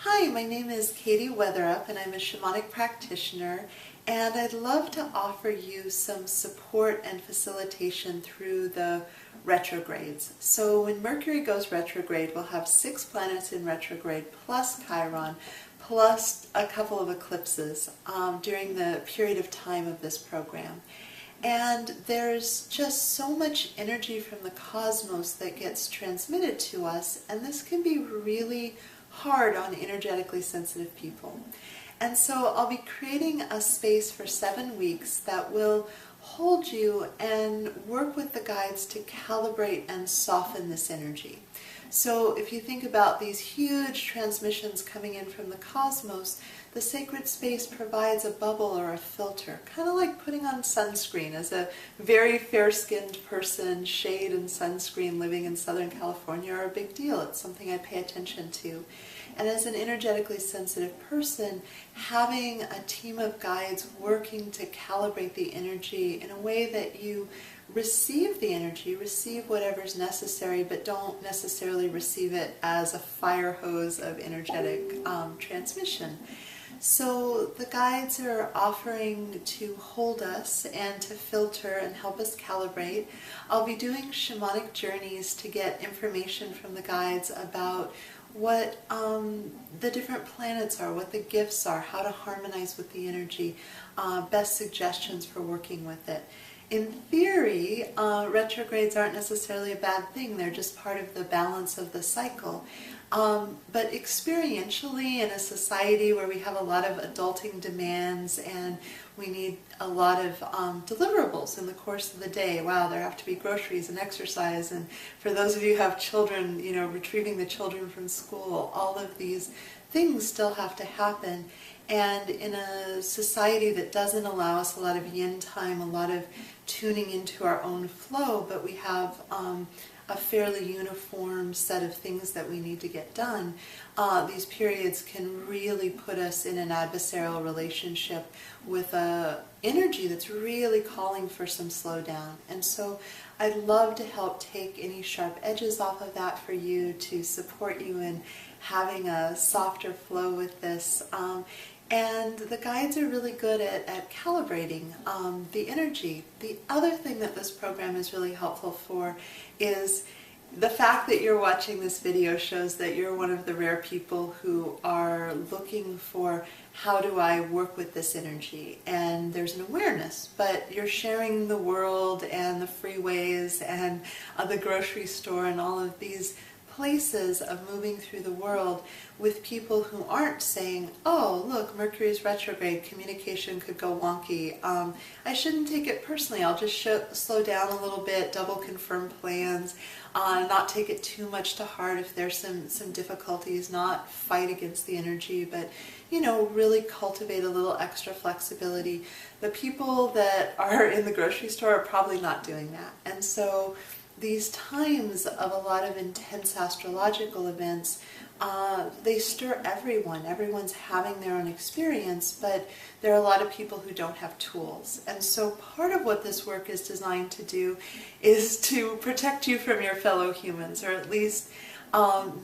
Hi, my name is Katie Weatherup and I'm a shamanic practitioner, and I'd love to offer you some support and facilitation through the retrogrades. So when Mercury goes retrograde, we'll have 6 planets in retrograde plus Chiron plus a couple of eclipses during the period of time of this program. And there's just so much energy from the cosmos that gets transmitted to us, and this can be really hard on energetically sensitive people. And so I'll be creating a space for 7 weeks that will hold you and work with the guides to calibrate and soften this energy. So if you think about these huge transmissions coming in from the cosmos, the sacred space provides a bubble or a filter, kind of like putting on sunscreen. As a very fair-skinned person, shade and sunscreen living in Southern California are a big deal. It's something I pay attention to. And as an energetically sensitive person, having a team of guides working to calibrate the energy in a way that you receive the energy, receive whatever's necessary, but don't necessarily receive it as a fire hose of energetic transmission. So the guides are offering to hold us and to filter and help us calibrate. I'll be doing shamanic journeys to get information from the guides about what the different planets are, what the gifts are, how to harmonize with the energy, best suggestions for working with it. In theory, retrogrades aren't necessarily a bad thing. They're just part of the balance of the cycle. But experientially, in a society where we have a lot of adulting demands and we need a lot of deliverables in the course of the day. Wow, there have to be groceries and exercise, and for those of you who have children, you know, retrieving the children from school, all of these things still have to happen. And in a society that doesn't allow us a lot of yin time, a lot of tuning into our own flow, but we have a fairly uniform set of things that we need to get done, these periods can really put us in an adversarial relationship with a energy that's really calling for some slowdown. And so I'd love to help take any sharp edges off of that for you, to support you in having a softer flow with this. And the guides are really good at calibrating the energy. The other thing that this program is really helpful for is the fact that you're watching this video shows that you're one of the rare people who are looking for, how do I work with this energy? And there's an awareness, but you're sharing the world and the freeways and the grocery store and all of these places of moving through the world with people who aren't saying, oh, look, Mercury's retrograde, communication could go wonky. I shouldn't take it personally. I'll just slow down a little bit, double confirm plans, not take it too much to heart if there's some difficulties, not fight against the energy, but, you know, really cultivate a little extra flexibility. The people that are in the grocery store are probably not doing that. And so these times of a lot of intense astrological events, they stir everyone. Everyone's having their own experience, but there are a lot of people who don't have tools. And so part of what this work is designed to do is to protect you from your fellow humans, or at least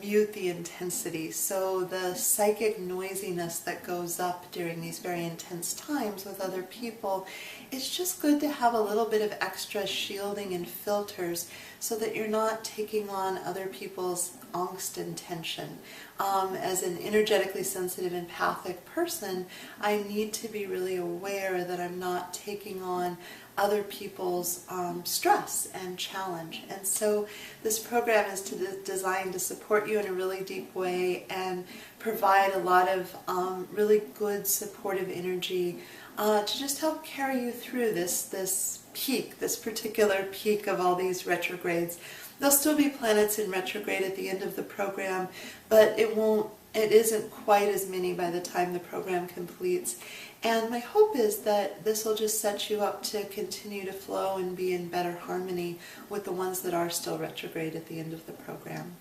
mute the intensity. So the psychic noisiness that goes up during these very intense times with other people, it's just good to have a little bit of extra shielding and filters so that you're not taking on other people's angst and tension. As an energetically sensitive, empathic person, I need to be really aware that I'm not taking on other people's stress and challenge. And so this program is designed to support you in a really deep way and provide a lot of really good supportive energy to just help carry you through this peak, this particular peak of all these retrogrades. There'll still be planets in retrograde at the end of the program, but it isn't quite as many by the time the program completes. And my hope is that this will just set you up to continue to flow and be in better harmony with the ones that are still retrograde at the end of the program.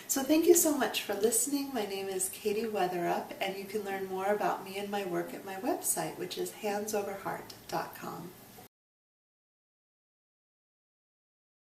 So thank you so much for listening. My name is Katie Weatherup, and you can learn more about me and my work at my website, which is handsoverheart.com.